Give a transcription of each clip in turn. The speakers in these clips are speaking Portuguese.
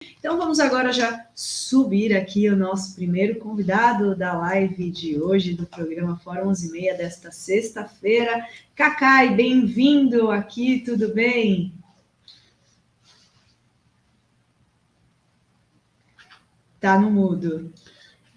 Então vamos agora já subir aqui o nosso primeiro convidado da live de hoje, do programa Fórum 11h30 desta sexta-feira. Cacai, bem-vindo aqui, tudo bem? Tá no mudo.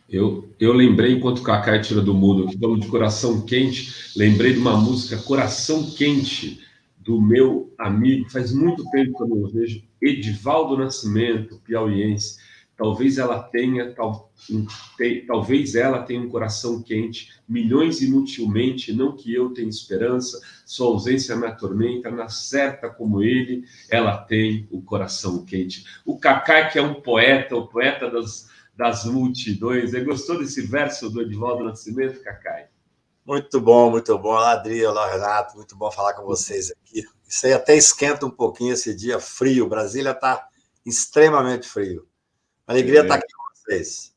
Eu lembrei, enquanto o Cacai tira do mudo, falando de Coração Quente, lembrei de uma música Coração Quente, do meu amigo, faz muito tempo que eu não vejo, Edivaldo Nascimento, piauiense. Talvez ela tenha um coração quente, milhões inutilmente, não que eu tenha esperança, sua ausência me atormenta, na certa como ele, ela tem o coração quente. O Cacai, que é um poeta, o poeta das multidões. Você gostou desse verso do Edivaldo Nascimento, Cacai? Muito bom. Olá, Adri, olá, Renato. Muito bom falar com vocês aqui. Isso aí até esquenta um pouquinho esse dia frio. Brasília está extremamente frio. Alegria estar aqui com vocês.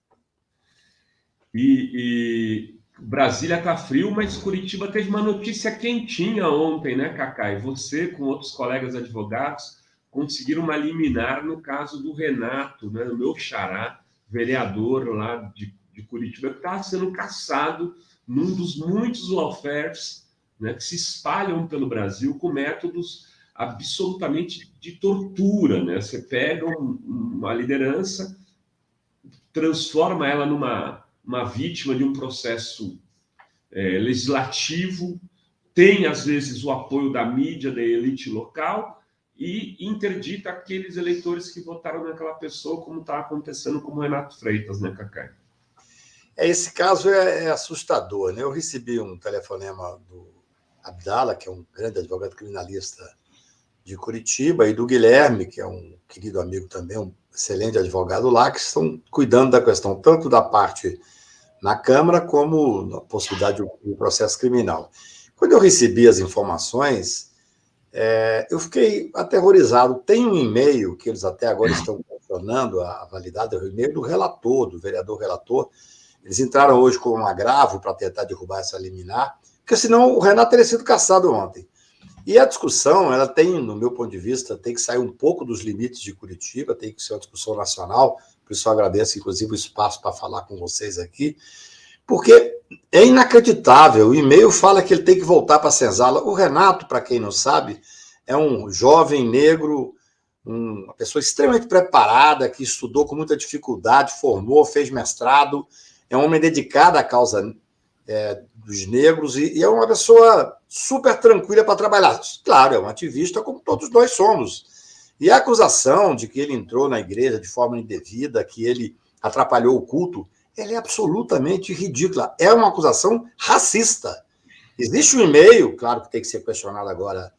E Brasília está frio, mas Curitiba teve uma notícia quentinha ontem, né, Cacai? Você, com outros colegas advogados, conseguiram uma liminar no caso do Renato, né, o meu xará, vereador lá de Curitiba, que estava sendo caçado num dos muitos lawfares, né, que se espalham pelo Brasil com métodos absolutamente de tortura, né? Você pega uma liderança, transforma ela numa vítima de um processo legislativo, tem, às vezes, o apoio da mídia, da elite local, e interdita aqueles eleitores que votaram naquela pessoa, como está acontecendo com o Renato Freitas, né, Cacai? Esse caso é assustador, né? Eu recebi um telefonema do Abdala, que é um grande advogado criminalista de Curitiba, e do Guilherme, que é um querido amigo também, um excelente advogado lá, que estão cuidando da questão tanto da parte na Câmara como na possibilidade do processo criminal. Quando eu recebi as informações, eu fiquei aterrorizado. Tem um e-mail que eles até agora estão questionando a validade do e-mail do relator, do vereador relator. Eles entraram hoje com um agravo para tentar derrubar essa liminar, porque senão o Renato teria sido cassado ontem. E a discussão, ela tem, no meu ponto de vista, tem que sair um pouco dos limites de Curitiba, tem que ser uma discussão nacional, por isso eu agradeço, inclusive, o espaço para falar com vocês aqui, porque é inacreditável. O e-mail fala que ele tem que voltar para a senzala. O Renato, para quem não sabe, é um jovem negro, uma pessoa extremamente preparada, que estudou com muita dificuldade, formou, fez mestrado, é um homem dedicado à causa dos negros e é uma pessoa super tranquila para trabalhar. Claro, é um ativista como todos nós somos. E a acusação de que ele entrou na igreja de forma indevida, que ele atrapalhou o culto, ela é absolutamente ridícula. É uma acusação racista. Existe um e-mail, claro que tem que ser questionado agora,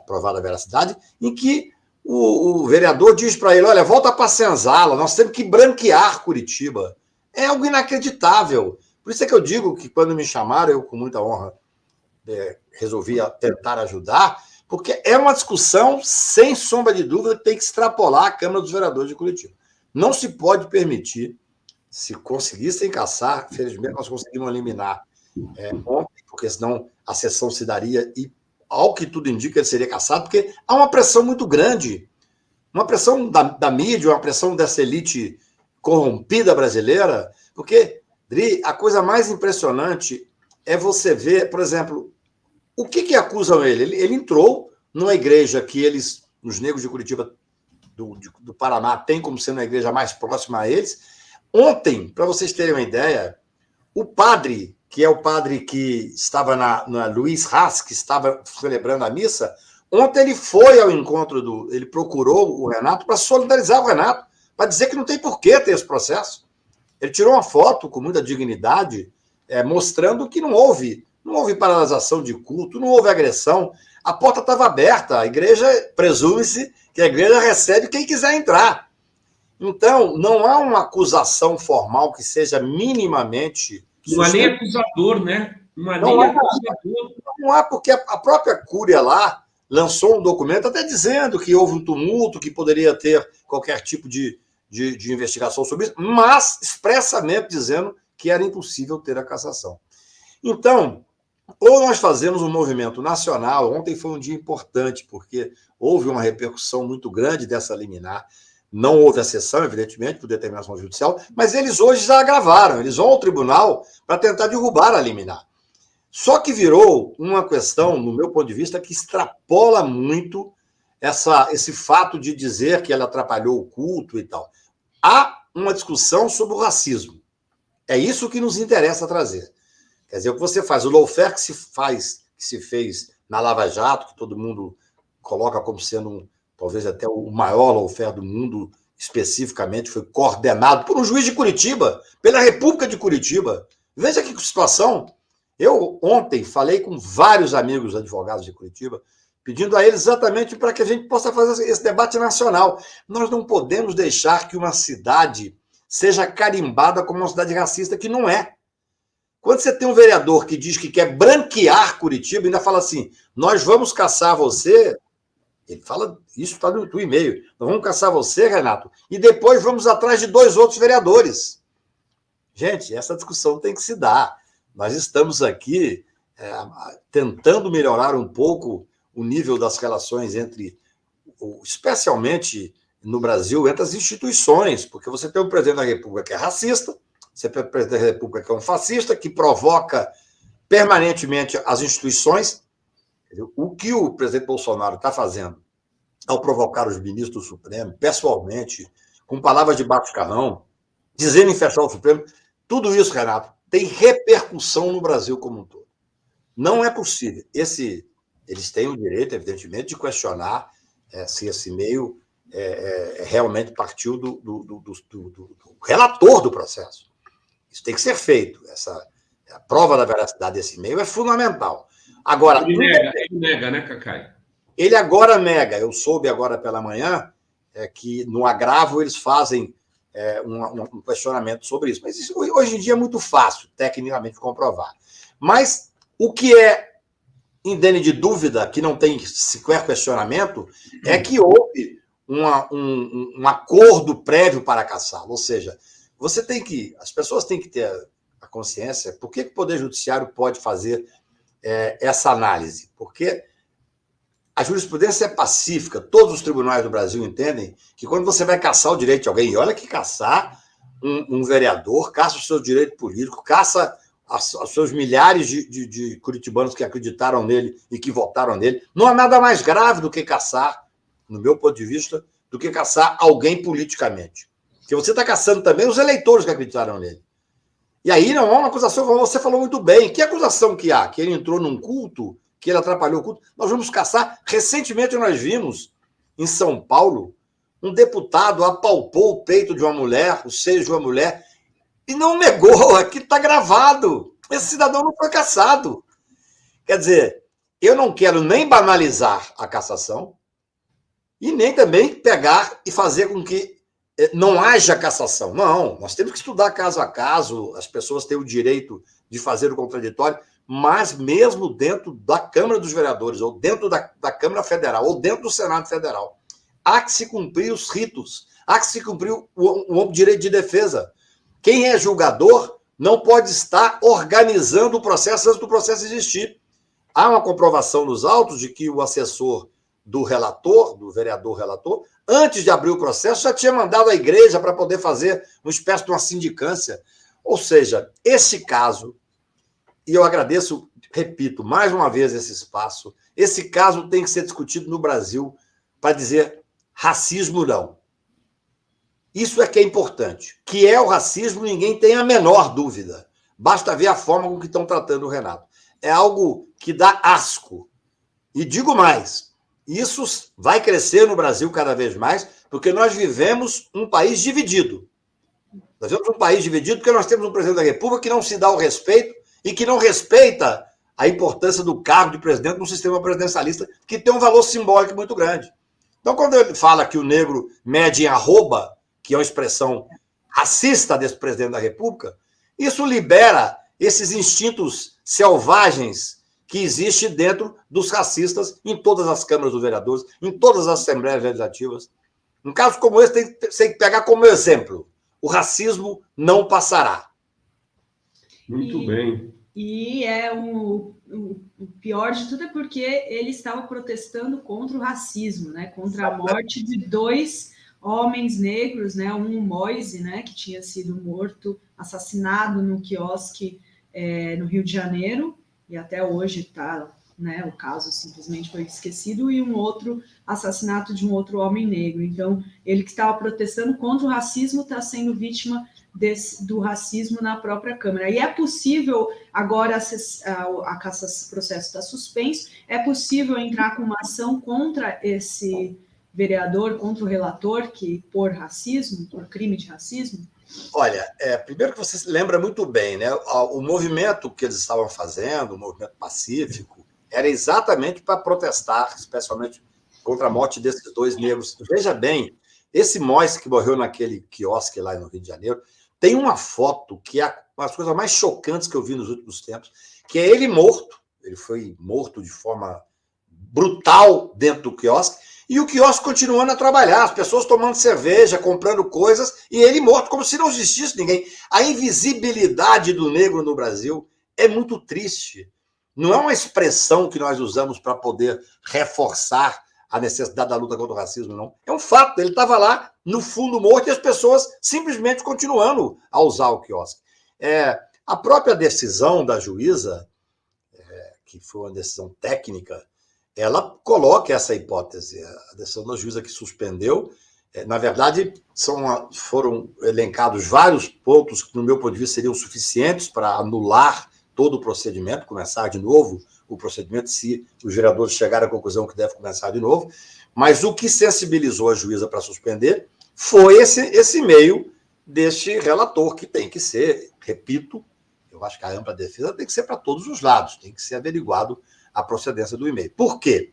provada a veracidade, em que o vereador diz para ele, olha, volta para a senzala, nós temos que branquear Curitiba. É algo inacreditável. Por isso é que eu digo que quando me chamaram, eu com muita honra resolvi tentar ajudar, porque é uma discussão, sem sombra de dúvida, que tem que extrapolar a Câmara dos Vereadores de Curitiba. Não se pode permitir, se conseguissem caçar, felizmente nós conseguimos eliminar ontem, porque senão a sessão se daria e, ao que tudo indica, ele seria caçado, porque há uma pressão muito grande, uma pressão da mídia, uma pressão dessa elite corrompida brasileira, porque, Dri, a coisa mais impressionante é você ver, por exemplo, o que acusam ele? Ele entrou numa igreja que eles, os negros de Curitiba, do Paraná, têm como sendo a igreja mais próxima a eles. Ontem, para vocês terem uma ideia, o padre, que é o padre que estava na Luiz Haas, que estava celebrando a missa, ontem ele foi ao encontro ele procurou o Renato para solidarizar o Renato, para dizer que não tem por que ter esse processo. Ele tirou uma foto com muita dignidade, mostrando que não houve paralisação de culto, não houve agressão, a porta estava aberta, a igreja, presume-se que a igreja recebe quem quiser entrar. Então, não há uma acusação formal que seja minimamente... Não há nem acusador, né? Não há nem acusador. Não há, porque a própria Cúria lá lançou um documento até dizendo que houve um tumulto, que poderia ter qualquer tipo de investigação sobre isso, mas expressamente dizendo que era impossível ter a cassação. Então, ou nós fazemos um movimento nacional, ontem foi um dia importante, porque houve uma repercussão muito grande dessa liminar, Não houve exceção, evidentemente, por determinação judicial, mas eles hoje já agravaram, eles vão ao tribunal para tentar derrubar a liminar. Só que virou uma questão, no meu ponto de vista, que extrapola muito esse fato de dizer que ela atrapalhou o culto e tal. Há uma discussão sobre o racismo. É isso que nos interessa trazer. Quer dizer, o que você faz, o lawfare que se fez na Lava Jato, que todo mundo coloca como sendo talvez até o maior lawfare do mundo, especificamente, foi coordenado por um juiz de Curitiba, pela República de Curitiba. Veja que situação. Eu ontem falei com vários amigos advogados de Curitiba, pedindo a eles exatamente para que a gente possa fazer esse debate nacional. Nós não podemos deixar que uma cidade seja carimbada como uma cidade racista, que não é. Quando você tem um vereador que diz que quer branquear Curitiba, ainda fala assim, nós vamos caçar você, ele fala, isso está no e-mail, nós vamos caçar você, Renato, e depois vamos atrás de 2 outros vereadores. Gente, essa discussão tem que se dar. Nós estamos aqui tentando melhorar um pouco o nível das relações especialmente no Brasil, entre as instituições, porque você tem o presidente da República que é racista, você tem o presidente da República que é um fascista, que provoca permanentemente as instituições. O que o presidente Bolsonaro está fazendo ao provocar os ministros do Supremo, pessoalmente, com palavras de baixo-calão, dizendo em fechar o Supremo, tudo isso, Renato, tem repercussão no Brasil como um todo. Não é possível. Eles têm o direito, evidentemente, de questionar se esse e-mail realmente partiu do relator do processo. Isso tem que ser feito. A prova da veracidade desse e-mail é fundamental. Agora, ele nega, né, Cacai? Ele agora nega. Eu soube agora pela manhã que no agravo eles fazem um questionamento sobre isso. Mas isso hoje em dia é muito fácil, tecnicamente, comprovar. Mas o que é indene de dúvida, que não tem sequer questionamento, é que houve um acordo prévio para caçá-lo. Ou seja, as pessoas têm que ter a consciência. Por que o Poder Judiciário pode fazer essa análise? Porque a jurisprudência é pacífica. Todos os tribunais do Brasil entendem que quando você vai caçar o direito de alguém, e olha que caçar um vereador, caça o seu direito político, caça os seus milhares de curitibanos que acreditaram nele e que votaram nele, não há nada mais grave do que caçar, no meu ponto de vista, do que caçar alguém politicamente. Porque você está caçando também os eleitores que acreditaram nele. E aí não há uma acusação, como você falou muito bem. Que acusação que há? Que ele entrou num culto, que ele atrapalhou o culto? Nós vamos caçar. Recentemente nós vimos, em São Paulo, um deputado apalpou o peito de uma mulher, o seio de uma mulher, e não negou. Aqui está gravado. Esse cidadão não foi caçado. Quer dizer, eu não quero nem banalizar a cassação e nem também pegar e fazer com que não haja cassação. Não, nós temos que estudar caso a caso, as pessoas têm o direito de fazer o contraditório, mas mesmo dentro da Câmara dos Vereadores, ou dentro da Câmara Federal, ou dentro do Senado Federal, há que se cumprir os ritos, há que se cumprir o direito de defesa. Quem é julgador não pode estar organizando o processo antes do processo existir. Há uma comprovação nos autos de que o assessor do relator, do vereador relator, antes de abrir o processo, já tinha mandado à igreja para poder fazer uma espécie de uma sindicância. Ou seja, esse caso, e eu agradeço, repito, mais uma vez esse espaço, esse caso tem que ser discutido no Brasil para dizer racismo não. Isso é que é importante. Que é o racismo, ninguém tem a menor dúvida. Basta ver a forma com que estão tratando o Renato. É algo que dá asco. E digo mais, isso vai crescer no Brasil cada vez mais, porque nós vivemos um país dividido. Nós vivemos um país dividido porque nós temos um presidente da República que não se dá o respeito e que não respeita a importância do cargo de presidente no sistema presidencialista, que tem um valor simbólico muito grande. Então, quando ele fala que o negro mede em arroba, que é uma expressão racista desse presidente da República, isso libera esses instintos selvagens que existem dentro dos racistas em todas as câmaras dos vereadores, em todas as assembleias legislativas. Um caso como esse tem que pegar como exemplo. O racismo não passará. Muito bem. E o pior de tudo é porque ele estava protestando contra o racismo, né? Contra a morte de 2 homens negros, né? Um Moise, né? Que tinha sido morto, assassinado no quiosque no Rio de Janeiro, e até hoje está, né? O caso simplesmente foi esquecido, e um outro assassinato de um outro homem negro. Então, ele que estava protestando contra o racismo está sendo vítima do racismo na própria Câmara. E é possível, agora o processo está suspenso, é possível entrar com uma ação contra esse vereador, contra o relator, que por racismo, por crime de racismo? Olha, primeiro que você se lembra muito bem, né? O movimento que eles estavam fazendo, o movimento pacífico, era exatamente para protestar, especialmente contra a morte desses dois negros. Veja bem, esse Moise que morreu naquele quiosque lá no Rio de Janeiro, tem uma foto que é uma das coisas mais chocantes que eu vi nos últimos tempos, que é ele morto. Ele foi morto de forma brutal dentro do quiosque, e o quiosque continuando a trabalhar, as pessoas tomando cerveja, comprando coisas, e ele morto, como se não existisse ninguém. A invisibilidade do negro no Brasil é muito triste. Não é uma expressão que nós usamos para poder reforçar a necessidade da luta contra o racismo, não. É um fato, ele estava lá, no fundo morto, e as pessoas simplesmente continuando a usar o quiosque. A própria decisão da juíza, que foi uma decisão técnica, ela coloca essa hipótese. A decisão da juíza que suspendeu, na verdade, foram elencados vários pontos que, no meu ponto de vista, seriam suficientes para anular todo o procedimento, começar de novo o procedimento, se os vereadores chegarem à conclusão que deve começar de novo. Mas o que sensibilizou a juíza para suspender foi esse e-mail deste relator, que tem que ser, repito, eu acho que a ampla defesa tem que ser para todos os lados, tem que ser averiguado a procedência do e-mail. Por quê?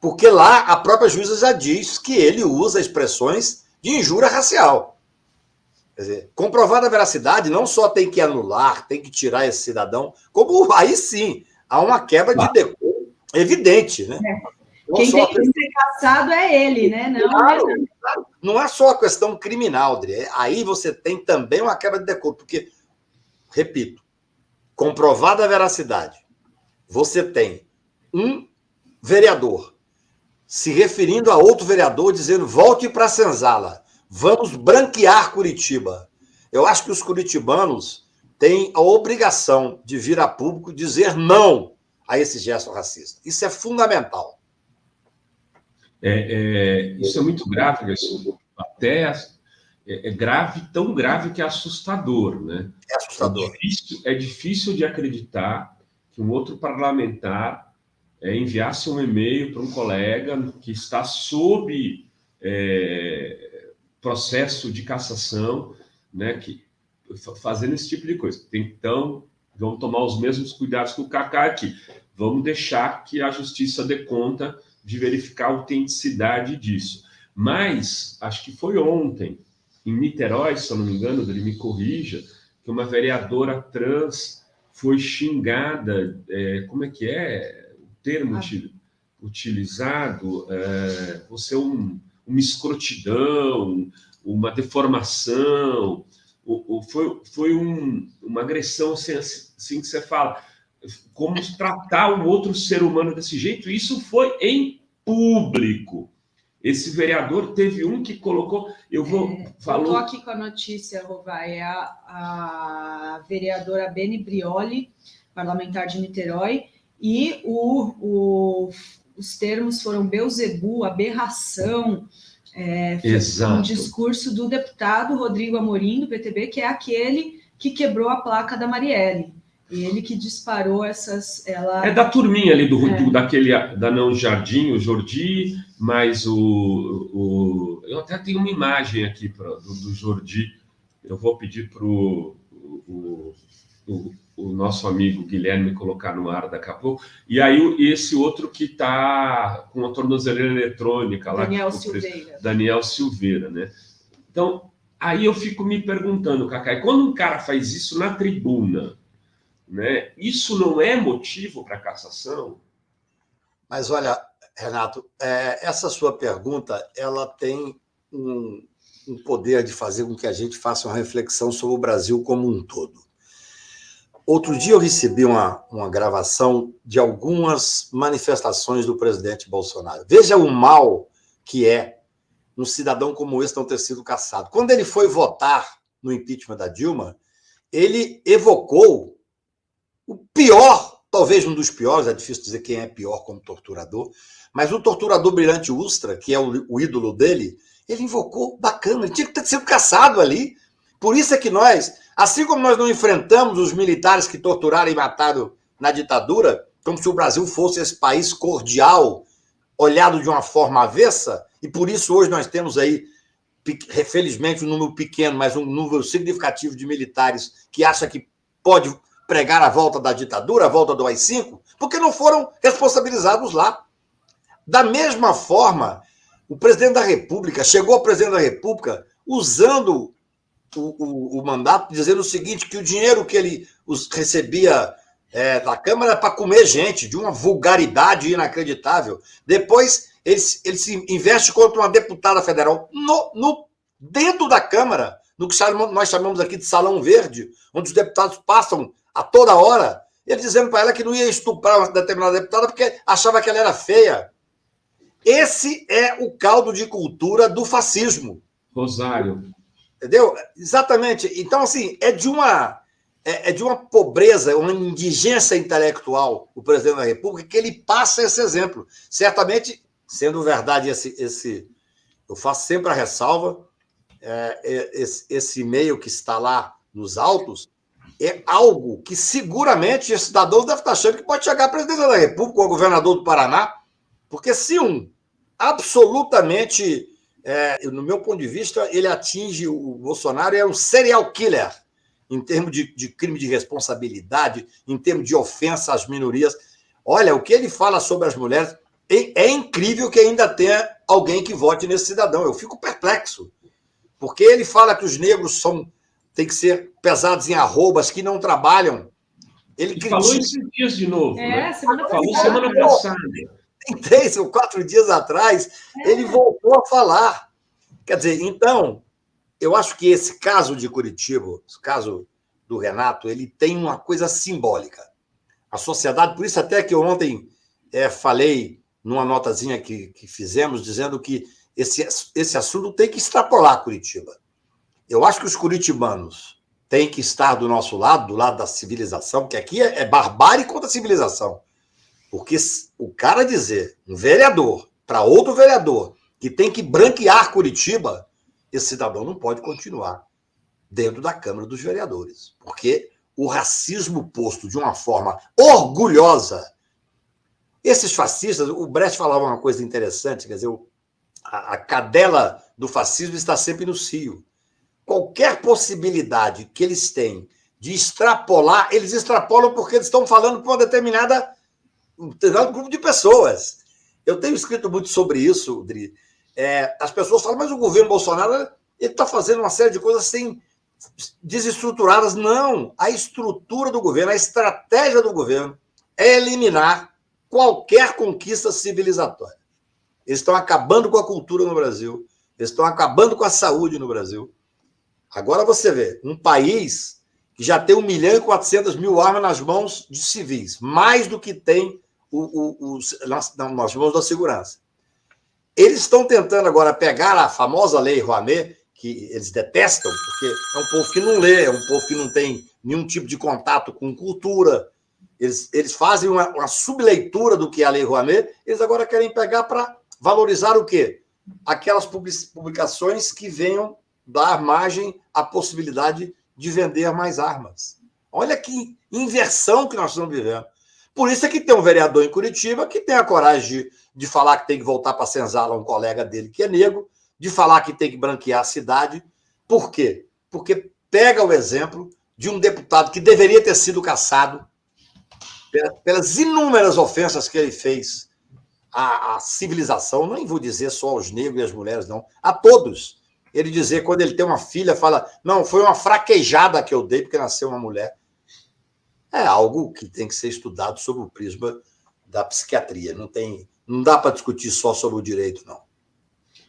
Porque lá a própria juíza já diz que ele usa expressões de injúria racial. Quer dizer, comprovada a veracidade, não só tem que anular, tem que tirar esse cidadão, como aí sim, há uma quebra de decoro evidente, né? Quem tem que ser caçado é ele, né? Não, claro. Não é só a questão criminal, Adri. Aí você tem também uma quebra de decoro, porque, repito, comprovada a veracidade, você tem um vereador se referindo a outro vereador, dizendo: volte para a senzala, vamos branquear Curitiba. Eu acho que os curitibanos têm a obrigação de vir a público dizer não a esse gesto racista. Isso é fundamental. Isso é muito grave, isso até grave, tão grave que é assustador, né? É assustador. É difícil de acreditar que um outro parlamentar enviasse um e-mail para um colega que está sob processo de cassação, né, fazendo esse tipo de coisa. Então, vamos tomar os mesmos cuidados que o Cacá aqui. Vamos deixar que a justiça dê conta de verificar a autenticidade disso. Mas, acho que foi ontem, em Niterói, se eu não me engano, ele me corrija, que uma vereadora trans foi xingada, como é que é o termo utilizado? Você é uma escrotidão, uma deformação, foi uma agressão assim que você fala, como tratar um outro ser humano desse jeito. Isso foi em público. Esse vereador teve um que colocou... Eu estou aqui com a notícia, Rovai, é a vereadora Beni Brioli, parlamentar de Niterói, e os termos foram Beuzebu, aberração, um discurso do deputado Rodrigo Amorim, do PTB, que é aquele que quebrou a placa da Marielle. Ele que disparou essas... É da turminha ali, daquele da Não Jardim, o Jordi, mas eu até tenho uma imagem aqui do Jordi. Eu vou pedir para o nosso amigo Guilherme colocar no ar daqui a pouco. E aí esse outro que está com a tornozeleira eletrônica lá. Daniel Silveira, né? Então, aí eu fico me perguntando, Cacá, quando um cara faz isso na tribuna, né, isso não é motivo para cassação? Mas olha, Renato, essa sua pergunta, ela tem um poder de fazer com que a gente faça uma reflexão sobre o Brasil como um todo. Outro dia eu recebi uma gravação de algumas manifestações do presidente Bolsonaro. Veja o mal que é um cidadão como esse não ter sido cassado. Quando ele foi votar no impeachment da Dilma, ele evocou o pior, talvez um dos piores, é difícil dizer quem é pior como torturador, mas o torturador Brilhante Ustra, que é o ídolo dele, ele invocou, bacana, ele tinha que ter sido cassado ali. Por isso é que nós, assim como nós não enfrentamos os militares que torturaram e mataram na ditadura, como se o Brasil fosse esse país cordial, olhado de uma forma avessa, e por isso hoje nós temos aí, felizmente, um número pequeno, mas um número significativo de militares que acha que pode pregar a volta da ditadura, a volta do AI-5, porque não foram responsabilizados lá. Da mesma forma, o presidente da República chegou ao presidente da República usando o mandato, dizendo o seguinte, que o dinheiro que ele recebia da Câmara era para comer gente, de uma vulgaridade inacreditável. Depois, ele se investe contra uma deputada federal dentro da Câmara, no que nós chamamos aqui de Salão Verde, onde os deputados passam a toda hora, ele dizendo para ela que não ia estuprar uma determinada deputada porque achava que ela era feia. Esse é o caldo de cultura do fascismo. Rosário. Entendeu? Exatamente. Então, assim, é de uma pobreza, uma indigência intelectual o presidente da República que ele passa esse exemplo. Certamente, sendo verdade eu faço sempre a ressalva, esse e-mail que está lá nos autos é algo que seguramente esse cidadão deve estar achando que pode chegar à presidência da República ou ao governador do Paraná, porque se absolutamente, no meu ponto de vista, ele atinge o Bolsonaro, é um serial killer em termos de crime de responsabilidade, em termos de ofensa às minorias. Olha, o que ele fala sobre as mulheres, é incrível que ainda tenha alguém que vote nesse cidadão. Eu fico perplexo, porque ele fala que os negros têm que ser pesados em arrobas, que não trabalham. Ele falou esses dias de novo, né? Falou semana passada. Tem 3 ou 4 dias atrás, ele voltou a falar. Quer dizer, então, eu acho que esse caso de Curitiba, esse caso do Renato, ele tem uma coisa simbólica. A sociedade, por isso até que eu ontem falei numa notazinha que fizemos, dizendo que esse assunto tem que extrapolar Curitiba. Eu acho que os curitibanos têm que estar do nosso lado, do lado da civilização, porque aqui é barbárie contra a civilização. Porque o cara dizer, um vereador, para outro vereador, que tem que branquear Curitiba, esse cidadão não pode continuar dentro da Câmara dos Vereadores. Porque o racismo posto de uma forma orgulhosa. Esses fascistas, o Brecht falava uma coisa interessante, quer dizer, a cadela do fascismo está sempre no cio. Qualquer possibilidade que eles têm de extrapolar, eles extrapolam porque eles estão falando para um determinado grupo de pessoas. Eu tenho escrito muito sobre isso, Dri. As pessoas falam, mas o governo Bolsonaro está fazendo uma série de coisas assim, desestruturadas. Não, a estrutura do governo, a estratégia do governo é eliminar qualquer conquista civilizatória. Eles estão acabando com a cultura no Brasil, eles estão acabando com a saúde no Brasil. Agora você vê, um país que já tem 1.400.000 armas nas mãos de civis, mais do que tem nas mãos da segurança. Eles estão tentando agora pegar a famosa Lei Rouanet, que eles detestam, porque é um povo que não lê, é um povo que não tem nenhum tipo de contato com cultura. Eles fazem uma subleitura do que é a Lei Rouanet, eles agora querem pegar para valorizar o quê? Aquelas publicações que venham dar margem à possibilidade de vender mais armas. Olha que inversão que nós estamos vivendo. Por isso é que tem um vereador em Curitiba que tem a coragem de falar que tem que voltar para a senzala um colega dele que é negro, de falar que tem que branquear a cidade. Por quê? Porque pega o exemplo de um deputado que deveria ter sido cassado pelas inúmeras ofensas que ele fez à civilização, nem vou dizer só aos negros e às mulheres, não, a todos. Ele dizer, quando ele tem uma filha, fala, não, foi uma fraquejada que eu dei porque nasceu uma mulher. É algo que tem que ser estudado sob o prisma da psiquiatria. Não dá para discutir só sobre o direito, não.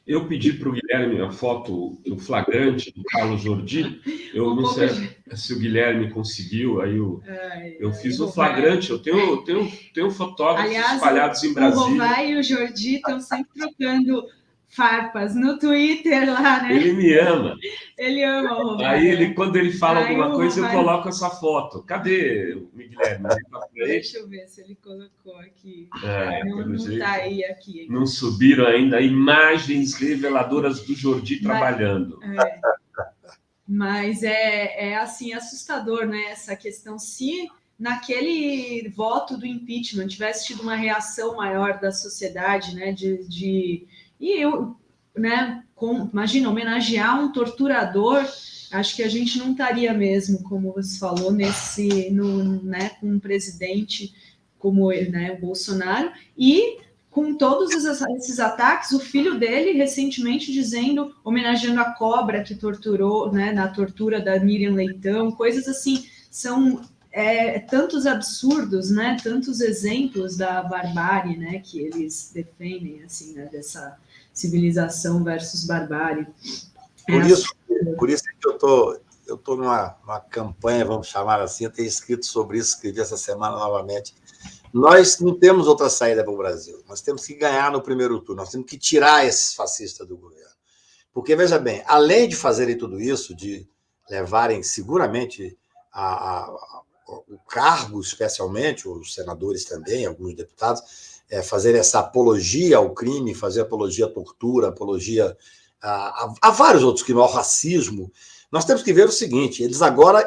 Eu pedi para o Guilherme a foto do flagrante do Carlos Jordi. Eu não sei se o Guilherme conseguiu, aí eu fiz o flagrante. Eu tenho fotógrafos espalhados em Brasília. O Rovai e o Jordi estão sempre trocando farpas no Twitter lá, né? Ele me ama. Ele ama o Romário. Aí, quando ele fala alguma coisa, Romário... eu coloco essa foto. Cadê o Guilherme? Deixa eu ver se ele colocou aqui. Não está aí aqui. Não subiram ainda imagens reveladoras do Jordi trabalhando. Mas é assim, assustador, né? Essa questão. Se naquele voto do impeachment tivesse tido uma reação maior da sociedade, né? Imagina, homenagear um torturador, acho que a gente não estaria mesmo, como você falou, com um presidente como ele, né, o Bolsonaro, e com todos esses ataques, o filho dele recentemente homenageando a cobra que torturou, né, na tortura da Miriam Leitão, coisas assim, são tantos absurdos, né, tantos exemplos da barbárie, né, que eles defendem, assim, né, dessa civilização versus barbárie. Por isso que eu tô numa campanha, vamos chamar assim, eu tenho escrito sobre isso, escrevi essa semana novamente. Nós não temos outra saída para o Brasil. Nós temos que ganhar no primeiro turno. Nós temos que tirar esses fascistas do governo. Porque, veja bem, além de fazerem tudo isso, de levarem seguramente o cargo, especialmente, os senadores também, alguns deputados, fazer essa apologia ao crime, fazer apologia à tortura, apologia a vários outros crimes, ao racismo, nós temos que ver o seguinte: eles agora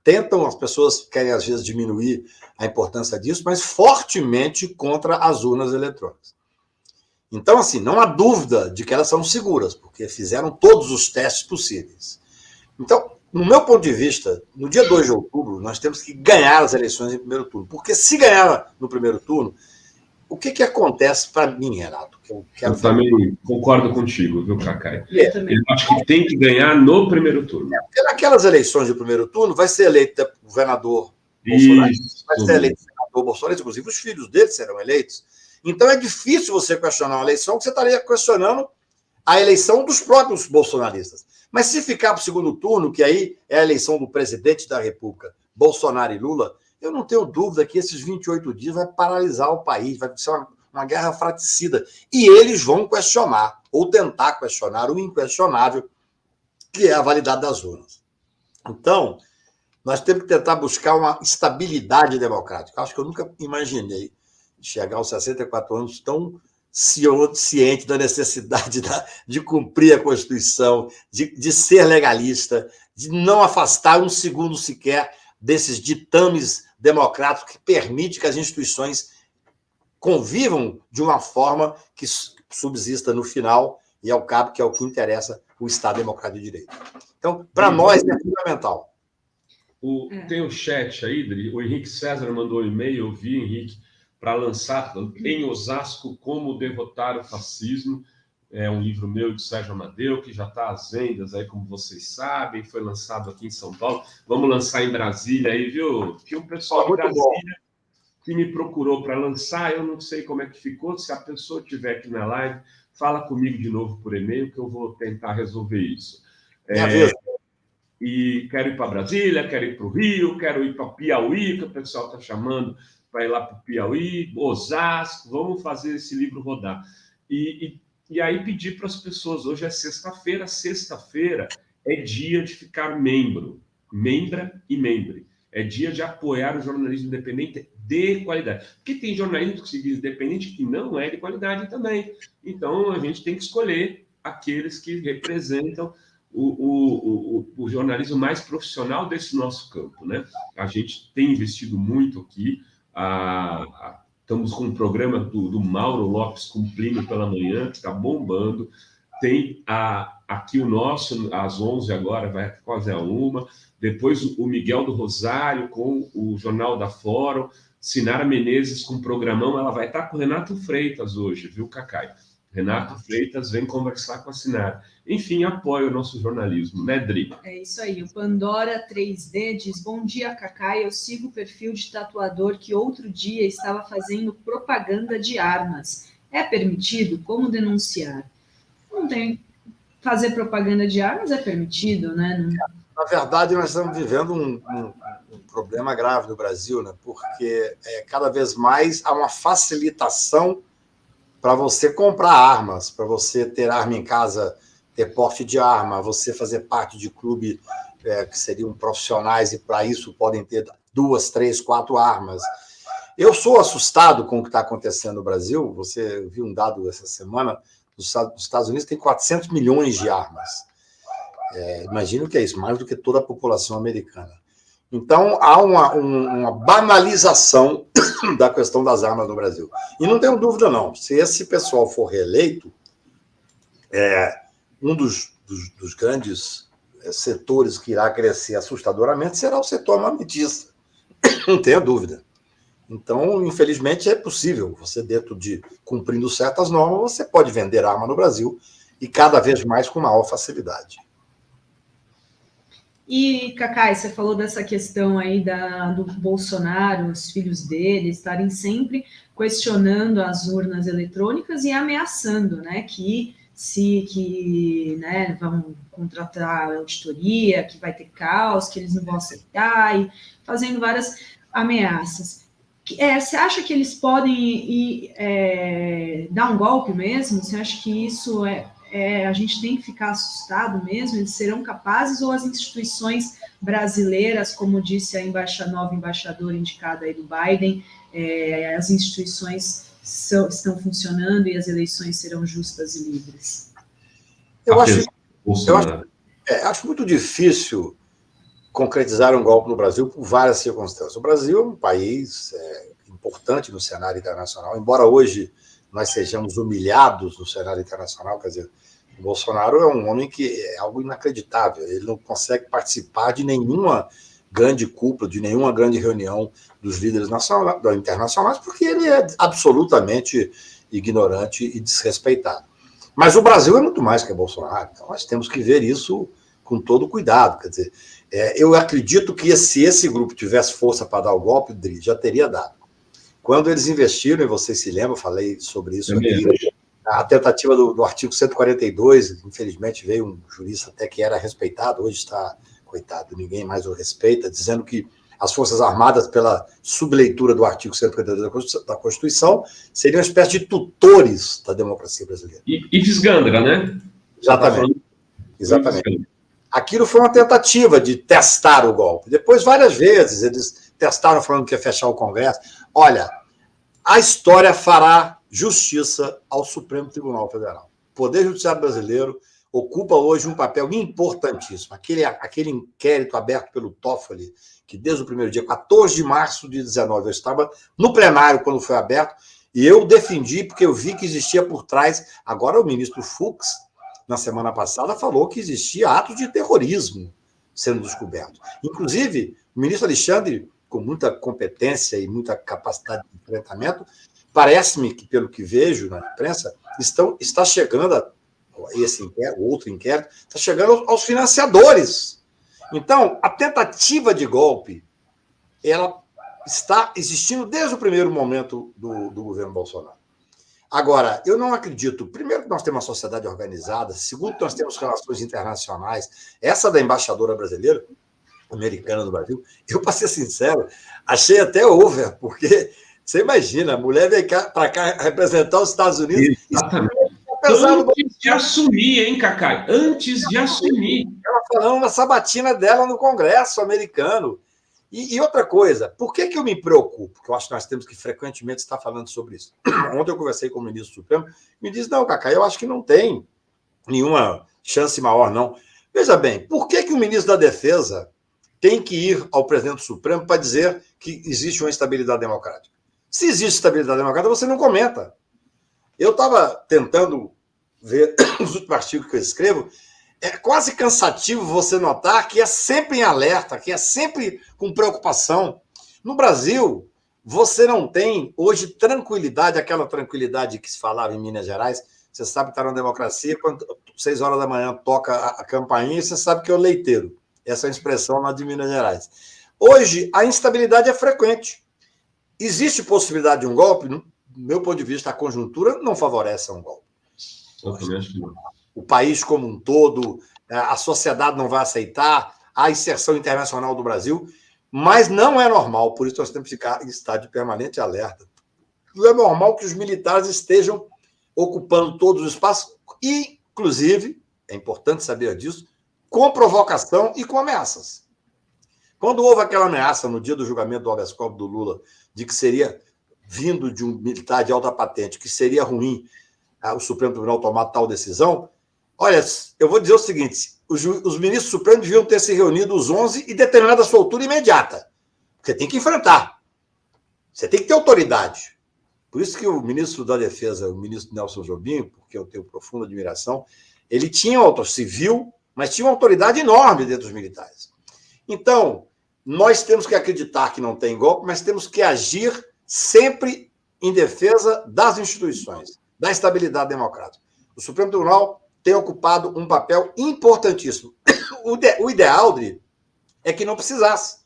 tentam, as pessoas querem às vezes diminuir a importância disso, mas fortemente contra as urnas eletrônicas. Então, assim, não há dúvida de que elas são seguras, porque fizeram todos os testes possíveis. Então, no meu ponto de vista, no dia 2 de outubro, nós temos que ganhar as eleições em primeiro turno, porque se ganhar no primeiro turno, o que acontece para mim, Renato? Eu também concordo contigo, viu, Cacai? Eu acho que tem que ganhar no primeiro turno. Porque naquelas eleições de primeiro turno vai ser eleito governador Bolsonaro, vai ser eleito senador Bolsonaro, inclusive os filhos dele serão eleitos. Então é difícil você questionar uma eleição, que você estaria questionando a eleição dos próprios bolsonaristas. Mas se ficar para o segundo turno, que aí é a eleição do presidente da República, Bolsonaro e Lula, eu não tenho dúvida que esses 28 dias vai paralisar o país, vai ser uma guerra fratricida. E eles vão questionar, ou tentar questionar, o inquestionável, que é a validade das urnas. Então, nós temos que tentar buscar uma estabilidade democrática. Acho que eu nunca imaginei chegar aos 64 anos tão ciente da necessidade de cumprir a Constituição, de ser legalista, de não afastar um segundo sequer desses ditames democráticos que permitem que as instituições convivam de uma forma que subsista no final e ao cabo, que é o que interessa, o Estado Democrático de Direito. Então, para nós é fundamental. Tem o chat aí, Dri, o Henrique César mandou um e-mail, eu vi, Henrique, para lançar em Osasco Como Derrotar o Fascismo. É um livro meu de Sérgio Amadeu, que já está às vendas aí, como vocês sabem, foi lançado aqui em São Paulo. Vamos lançar em Brasília aí, viu? Tinha um pessoal de Brasília que me procurou para lançar, eu não sei como é que ficou. Se a pessoa estiver aqui na live, fala comigo de novo por e-mail, que eu vou tentar resolver isso. E quero ir para Brasília, quero ir para o Rio, quero ir para Piauí, que o pessoal está chamando para ir lá para o Piauí, Osasco, vamos fazer esse livro rodar. E aí pedir para as pessoas, hoje é sexta-feira é dia de ficar membra e membre. É dia de apoiar o jornalismo independente de qualidade. Porque tem jornalismo que se diz independente que não é de qualidade também. Então, a gente tem que escolher aqueles que representam o jornalismo mais profissional desse nosso campo, né? A gente tem investido muito aqui. Estamos com um programa do Mauro Lopes Cumprindo pela manhã, que está bombando. Tem aqui o nosso, às 11 agora, vai quase a 1. Depois o Miguel do Rosário com o Jornal da Fórum. Sinara Menezes com o programão. Ela vai estar com o Renato Freitas hoje, viu, Cacai? Renato Freitas vem conversar com a Sinara. Enfim, apoia o nosso jornalismo, né, Dri? É isso aí. O Pandora 3D diz: bom dia, Cacai. Eu sigo o perfil de tatuador que outro dia estava fazendo propaganda de armas. É permitido? Como denunciar? Não tem. Fazer propaganda de armas é permitido, né? Não... Na verdade, nós estamos vivendo um problema grave no Brasil, né? Porque cada vez mais há uma facilitação para você comprar armas, para você ter arma em casa, ter porte de arma, você fazer parte de clube que seriam profissionais e para isso podem ter 2, 3, 4 armas. Eu sou assustado com o que está acontecendo no Brasil. Você viu um dado essa semana, os Estados Unidos tem 400 milhões de armas. Imagino que é isso, mais do que toda a população americana. Então, há uma banalização da questão das armas no Brasil. E não tenho dúvida, não. Se esse pessoal for reeleito, um dos grandes setores que irá crescer assustadoramente será o setor armamentista. Não tenha dúvida. Então, infelizmente, é possível. Você, dentro de cumprindo certas normas, você pode vender arma no Brasil e cada vez mais com maior facilidade. E, Cacai, você falou dessa questão aí do Bolsonaro, os filhos dele estarem sempre questionando as urnas eletrônicas e ameaçando, né, que vão contratar a auditoria, que vai ter caos, que eles não vão aceitar, e fazendo várias ameaças. Você acha que eles podem dar um golpe mesmo? Você acha que isso a gente tem que ficar assustado mesmo? Eles serão capazes, ou as instituições brasileiras, como disse a nova embaixadora indicada aí do Biden, as instituições estão funcionando e as eleições serão justas e livres? Eu acho muito difícil concretizar um golpe no Brasil por várias circunstâncias. O Brasil é um país importante no cenário internacional, embora hoje nós sejamos humilhados no cenário internacional. Quer dizer, o Bolsonaro é um homem que é algo inacreditável. Ele não consegue participar de nenhuma grande cúpula, de nenhuma grande reunião dos líderes internacionais, porque ele é absolutamente ignorante e desrespeitado. Mas o Brasil é muito mais que Bolsonaro, então nós temos que ver isso com todo cuidado. Quer dizer, eu acredito que se esse grupo tivesse força para dar o golpe, Dri, já teria dado. Quando eles investiram, e vocês se lembram, eu falei sobre isso aqui, a tentativa do artigo 142, infelizmente veio um jurista até que era respeitado, hoje está, coitado, ninguém mais o respeita, dizendo que as Forças Armadas, pela subleitura do artigo 142 da Constituição, seriam uma espécie de tutores da democracia brasileira. E Visgandra, né? Exatamente. Aquilo foi uma tentativa de testar o golpe. Depois, várias vezes, eles testaram falando que ia fechar o Congresso. Olha, a história fará justiça ao Supremo Tribunal Federal. O Poder Judiciário brasileiro ocupa hoje um papel importantíssimo. Aquele inquérito aberto pelo Toffoli, que desde o primeiro dia, 14 de março de 2019, eu estava no plenário quando foi aberto, e eu defendi, porque eu vi que existia por trás. Agora, o ministro Fux, na semana passada, falou que existia atos de terrorismo sendo descoberto. Inclusive, o ministro Alexandre, com muita competência e muita capacidade de enfrentamento, parece-me que, pelo que vejo na imprensa, está chegando esse inquérito, outro inquérito, está chegando aos financiadores. Então, a tentativa de golpe, ela está existindo desde o primeiro momento do governo Bolsonaro. Agora, eu não acredito, primeiro, que nós temos uma sociedade organizada, segundo, que nós temos relações internacionais. Essa da embaixadora brasileira, americana no Brasil, eu, para ser sincero, achei até over, porque você imagina, a mulher veio para cá representar os Estados Unidos. Exatamente. Antes de assumir, hein, Cacai? Antes de assumir. Ela falando na sabatina dela no Congresso americano. E outra coisa, por que eu me preocupo? Porque eu acho que nós temos que frequentemente estar falando sobre isso. Ontem eu conversei com o ministro Supremo, me disse, não, Cacai, eu acho que não tem nenhuma chance maior, não. Veja bem, por que o ministro da Defesa tem que ir ao presidente do Supremo para dizer que existe uma instabilidade democrática? Se existe estabilidade democrática, você não comenta. Eu estava tentando ver os últimos artigos que eu escrevo. É quase cansativo você notar que é sempre em alerta, que é sempre com preocupação. No Brasil, você não tem hoje tranquilidade, aquela tranquilidade que se falava em Minas Gerais. Você sabe que está na democracia, quando 6 horas da manhã toca a campainha, você sabe que é o leiteiro. Essa é a expressão lá de Minas Gerais. Hoje, a instabilidade é frequente. Existe possibilidade de um golpe? Do meu ponto de vista, a conjuntura não favorece a um golpe. O país como um todo, a sociedade não vai aceitar, a inserção internacional do Brasil, mas não é normal, por isso nós temos que estar de permanente alerta. Não é normal que os militares estejam ocupando todos os espaços, e, inclusive, é importante saber disso, com provocação e com ameaças. Quando houve aquela ameaça no dia do julgamento do habeas corpus do Lula, de que seria vindo de um militar de alta patente, que seria ruim o Supremo Tribunal tomar tal decisão, olha, eu vou dizer o seguinte, os ministros supremos deviam ter se reunido os 11 e determinado a soltura imediata. Você tem que enfrentar. Você tem que ter autoridade. Por isso que o ministro da Defesa, o ministro Nelson Jobim, porque eu tenho profunda admiração, ele tinha autor civil, mas tinha uma autoridade enorme dentro dos militares. Então, nós temos que acreditar que não tem golpe, mas temos que agir sempre em defesa das instituições, da estabilidade democrática. O Supremo Tribunal tem ocupado um papel importantíssimo. O ideal, Dri, é que não precisasse.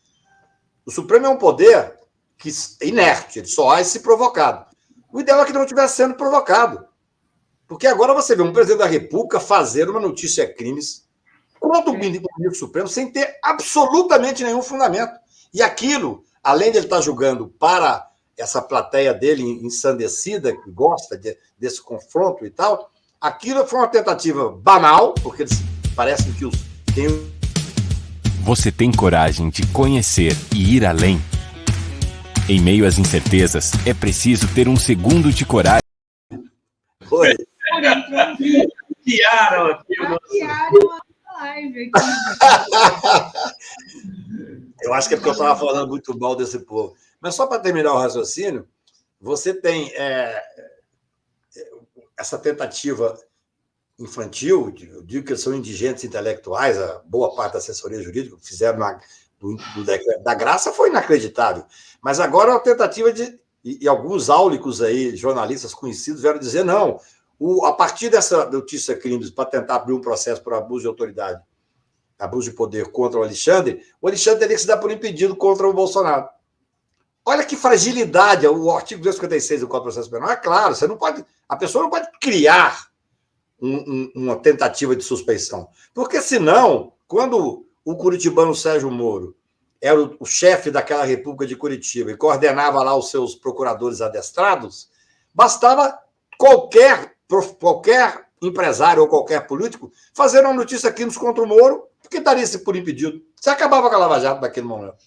O Supremo é um poder que é inerte, ele só age se provocado. O ideal é que não estivesse sendo provocado. Porque agora você vê um presidente da República fazer uma notícia-crimes contra o ministro Supremo sem ter absolutamente nenhum fundamento. E aquilo, além de ele estar julgando para essa plateia dele ensandecida, que gosta desse confronto e tal, aquilo foi uma tentativa banal, porque eles parecem que Você tem coragem de conhecer e ir além? Em meio às incertezas, é preciso ter um segundo de coragem. Oi. Hackearam aqui o nosso... Hackearam a live aqui. Eu acho que é porque eu estava falando muito mal desse povo. Mas só para terminar o raciocínio, você tem essa tentativa infantil, eu digo que eles são indigentes intelectuais, a boa parte da assessoria jurídica que fizeram da graça foi inacreditável. Mas agora é uma tentativa e alguns áulicos aí, jornalistas conhecidos, vieram dizer, não, a partir dessa notícia crimes para tentar abrir um processo por abuso de autoridade, abuso de poder contra o Alexandre teria que se dar por impedido contra o Bolsonaro. Olha que fragilidade, o artigo 256 do Código de Processo Penal é claro, a pessoa não pode criar uma tentativa de suspeição. Porque senão, quando o curitibano Sérgio Moro era o chefe daquela República de Curitiba e coordenava lá os seus procuradores adestrados, bastava qualquer empresário ou qualquer político fazer uma notícia crimes contra o Moro, porque daria-se por impedido. Você acabava com a Lava Jato naquele momento.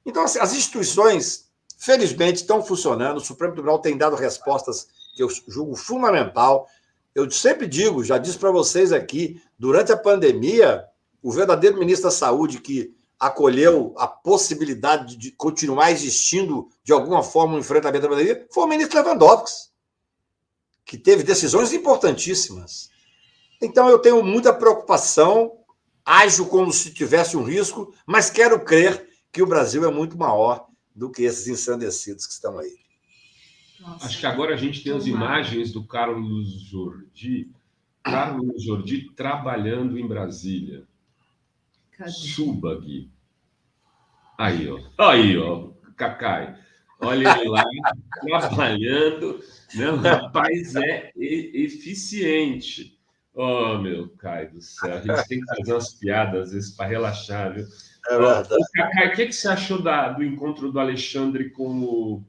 Então, assim, as instituições, felizmente, estão funcionando. O Supremo Tribunal tem dado respostas que eu julgo fundamental. Eu sempre digo, já disse para vocês aqui, durante a pandemia, o verdadeiro ministro da Saúde que acolheu a possibilidade de continuar existindo, de alguma forma, um enfrentamento da pandemia, foi o ministro Lewandowski, que teve decisões importantíssimas. Então, eu tenho muita preocupação, ajo como se tivesse um risco, mas quero crer que o Brasil é muito maior do que esses ensandecidos que estão aí. Nossa, acho que agora a gente tem as imagens do Carlos Jordi trabalhando em Brasília. Cadê? Suba, Gui. Aí, ó, Cacai. Olha ele lá, trabalhando. Não, o rapaz é eficiente. Oh, meu Caio do céu. A gente tem que fazer umas piadas, às vezes, para relaxar, viu? É verdade. Cacai, o que você achou do encontro do Alexandre com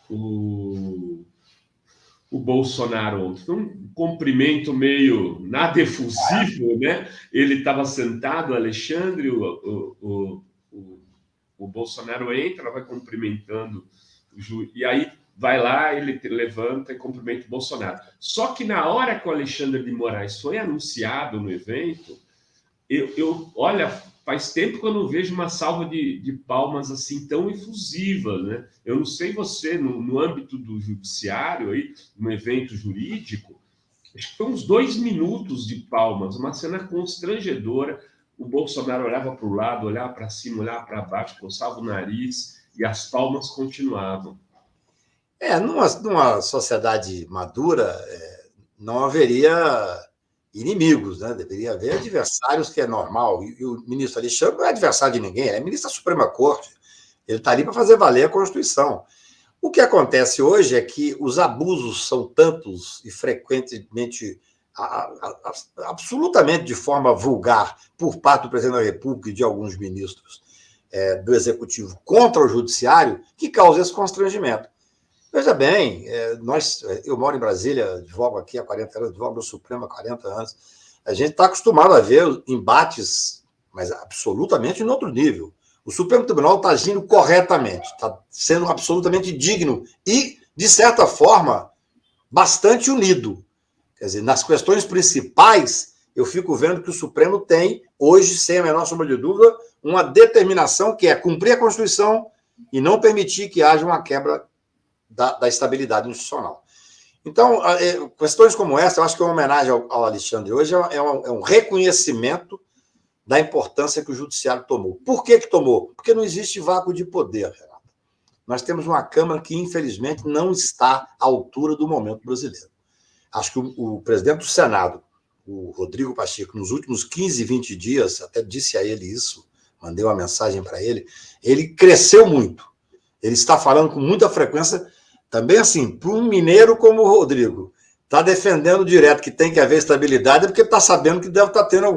o Bolsonaro ontem? Foi um cumprimento meio nada efusivo, né? Ele estava sentado, o Alexandre, o Bolsonaro entra, vai cumprimentando o juiz, e aí vai lá, ele levanta e cumprimenta o Bolsonaro. Só que na hora que o Alexandre de Moraes foi anunciado no evento, olha, faz tempo que eu não vejo uma salva de palmas assim tão efusiva, né? Eu não sei você, no âmbito do judiciário, aí, no evento jurídico, acho que foi uns 2 minutos de palmas, uma cena constrangedora. O Bolsonaro olhava para o lado, olhava para cima, olhava para baixo, coçava o nariz e as palmas continuavam. Numa sociedade madura, não haveria inimigos, né? Deveria haver adversários, que é normal. E o ministro Alexandre não é adversário de ninguém, ele é ministro da Suprema Corte. Ele está ali para fazer valer a Constituição. O que acontece hoje é que os abusos são tantos e frequentemente, absolutamente de forma vulgar, por parte do presidente da República e de alguns ministros do Executivo contra o Judiciário, que causa esse constrangimento. Veja bem, eu moro em Brasília, advogo aqui há 40 anos, advogo no Supremo há 40 anos. A gente está acostumado a ver embates, mas absolutamente em outro nível. O Supremo Tribunal está agindo corretamente, está sendo absolutamente digno e, de certa forma, bastante unido. Quer dizer, nas questões principais, eu fico vendo que o Supremo tem, hoje, sem a menor sombra de dúvida, uma determinação que é cumprir a Constituição e não permitir que haja uma quebra da estabilidade institucional. Então, questões como essa, eu acho que uma homenagem ao Alexandre hoje é um reconhecimento da importância que o Judiciário tomou. Por que tomou? Porque não existe vácuo de poder, Renato. Nós temos uma Câmara que, infelizmente, não está à altura do momento brasileiro. Acho que o presidente do Senado, o Rodrigo Pacheco, nos últimos 15, 20 dias, até disse a ele isso, mandei uma mensagem para ele cresceu muito. Ele está falando com muita frequência. Também, assim, para um mineiro como o Rodrigo, está defendendo direto que tem que haver estabilidade, é porque está sabendo que deve estar tendo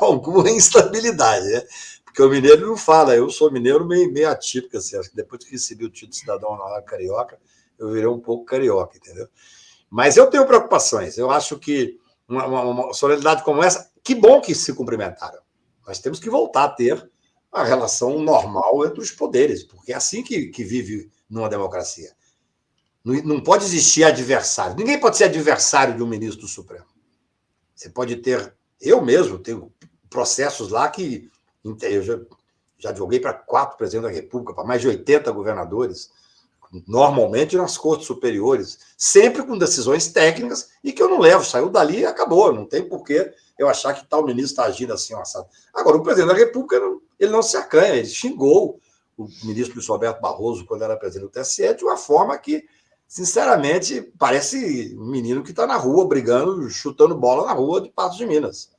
alguma instabilidade, né? Porque o mineiro não fala, eu sou mineiro meio atípico, assim, acho que depois que recebi o título de cidadão honorário carioca, eu virei um pouco carioca, entendeu? Mas eu tenho preocupações, eu acho que uma solenidade como essa, que bom que se cumprimentaram. Nós temos que voltar a ter a relação normal entre os poderes, porque é assim que vive numa democracia. Não pode existir adversário. Ninguém pode ser adversário de um ministro do Supremo. Você pode ter... Eu mesmo tenho processos lá que... Eu já advoguei para 4 presidentes da República, para mais de 80 governadores, normalmente nas cortes superiores, sempre com decisões técnicas e que eu não levo. Saiu dali e acabou. Não tem porquê eu achar que tal ministro está agindo assim, assado. Agora, o presidente da República, ele não se acanha. Ele xingou o ministro Luiz Roberto Barroso, quando era presidente do TSE, de uma forma que, sinceramente, parece um menino que está na rua, brigando, chutando bola na rua de Patos de Minas.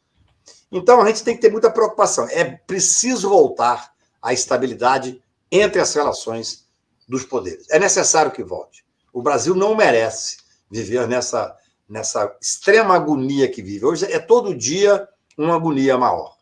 Então, a gente tem que ter muita preocupação. É preciso voltar à estabilidade entre as relações dos poderes. É necessário que volte. O Brasil não merece viver nessa extrema agonia que vive. Hoje é todo dia uma agonia maior.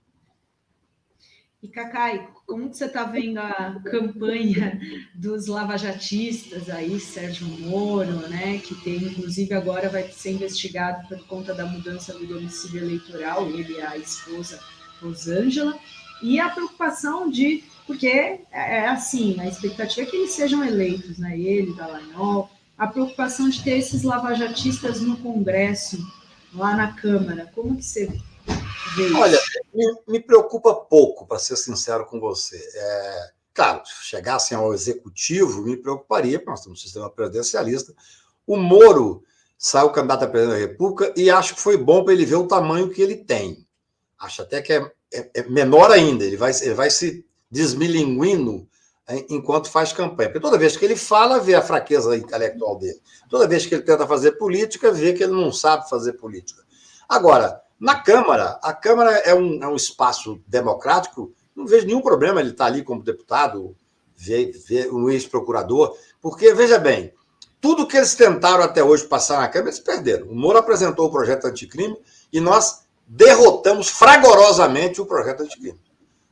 E, Cacai, como que você está vendo a campanha dos lavajatistas aí, Sérgio Moro, né, que tem, inclusive, agora vai ser investigado por conta da mudança do domicílio eleitoral, ele e a esposa Rosângela, e a preocupação de, porque assim, a expectativa é que eles sejam eleitos, né, ele, Dallagnol, a preocupação de ter esses lavajatistas no Congresso, lá na Câmara, como que você... Olha, me preocupa pouco, para ser sincero com você. Claro, se chegassem ao executivo, me preocuparia, porque nós temos um sistema presidencialista. O Moro saiu candidato a presidente da República e acho que foi bom para ele ver o tamanho que ele tem. Acho até que é menor ainda, ele vai se desmilinguindo enquanto faz campanha. Porque toda vez que ele fala, vê a fraqueza intelectual dele. Toda vez que ele tenta fazer política, vê que ele não sabe fazer política. Agora, na Câmara, a Câmara é um espaço democrático, não vejo nenhum problema ele estar ali como deputado, ver um ex-procurador, porque, veja bem, tudo que eles tentaram até hoje passar na Câmara, eles perderam. O Moro apresentou o projeto anticrime e nós derrotamos fragorosamente o projeto anticrime.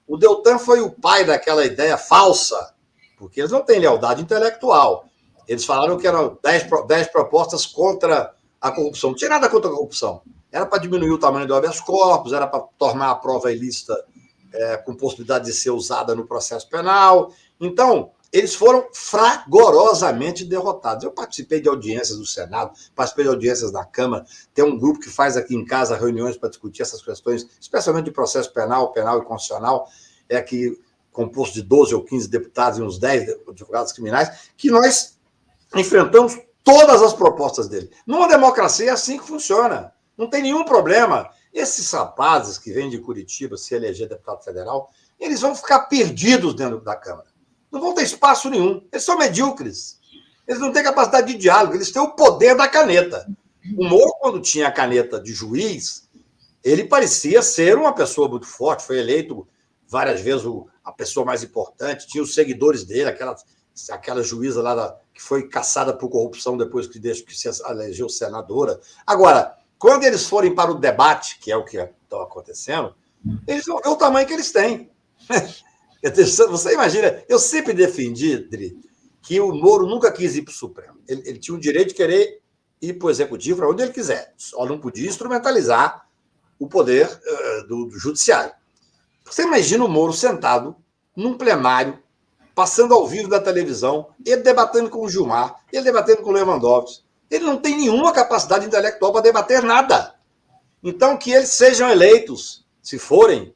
O Deltan foi o pai daquela ideia falsa, porque eles não têm lealdade intelectual. Eles falaram que eram 10 propostas contra a corrupção. Não tinha nada contra a corrupção. Era para diminuir o tamanho do habeas corpus, era para tornar a prova ilícita com possibilidade de ser usada no processo penal. Então, eles foram fragorosamente derrotados. Eu participei de audiências do Senado, participei de audiências da Câmara, tem um grupo que faz aqui em casa reuniões para discutir essas questões, especialmente de processo penal e constitucional, composto de 12 ou 15 deputados e uns 10 advogados criminais, que nós enfrentamos todas as propostas dele. Numa democracia é assim que funciona. Não tem nenhum problema. Esses rapazes que vêm de Curitiba se eleger deputado federal, eles vão ficar perdidos dentro da Câmara. Não vão ter espaço nenhum. Eles são medíocres. Eles não têm capacidade de diálogo. Eles têm o poder da caneta. O Moro, quando tinha a caneta de juiz, ele parecia ser uma pessoa muito forte. Foi eleito várias vezes a pessoa mais importante. Tinha os seguidores dele, aquela juíza lá que foi caçada por corrupção depois que se elegeu senadora. Agora, quando eles forem para o debate, que é o que está acontecendo, eles vão ver o tamanho que eles têm. Você imagina, eu sempre defendi, Dri, que o Moro nunca quis ir para o Supremo. Ele tinha o direito de querer ir para o Executivo, para onde ele quiser. Só não podia instrumentalizar o poder do Judiciário. Você imagina o Moro sentado num plenário, passando ao vivo da televisão, ele debatendo com o Gilmar, ele debatendo com o Lewandowski. Ele não tem nenhuma capacidade intelectual para debater nada. Então, que eles sejam eleitos, se forem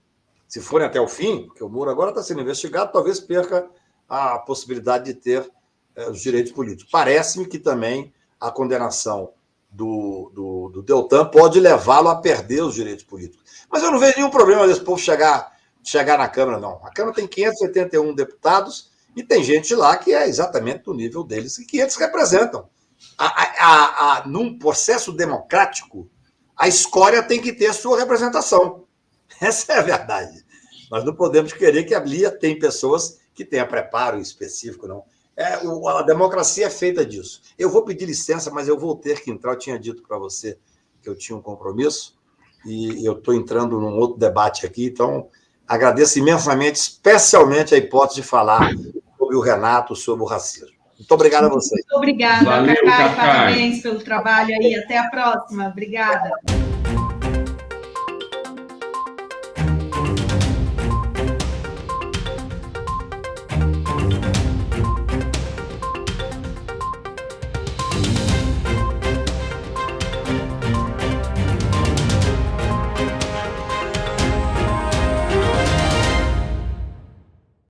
até o fim, porque o Moro agora está sendo investigado, talvez perca a possibilidade de ter os direitos políticos. Parece-me que também a condenação do Deltan pode levá-lo a perder os direitos políticos. Mas eu não vejo nenhum problema desse povo chegar na Câmara, não. A Câmara tem 581 deputados e tem gente lá que é exatamente do nível deles e que eles representam. Num processo democrático, a escória tem que ter sua representação. Essa é a verdade. Nós não podemos querer que ali tem pessoas que tenham preparo específico, não. A democracia é feita disso. Eu vou pedir licença, mas eu vou ter que entrar. Eu tinha dito para você que eu tinha um compromisso e eu estou entrando num outro debate aqui, então agradeço imensamente, especialmente a hipótese de falar sobre o Renato, sobre o racismo. Muito obrigado a vocês. Muito obrigada, Valeu, Cacai. Cacai. Parabéns pelo trabalho aí. Até a próxima. Obrigada.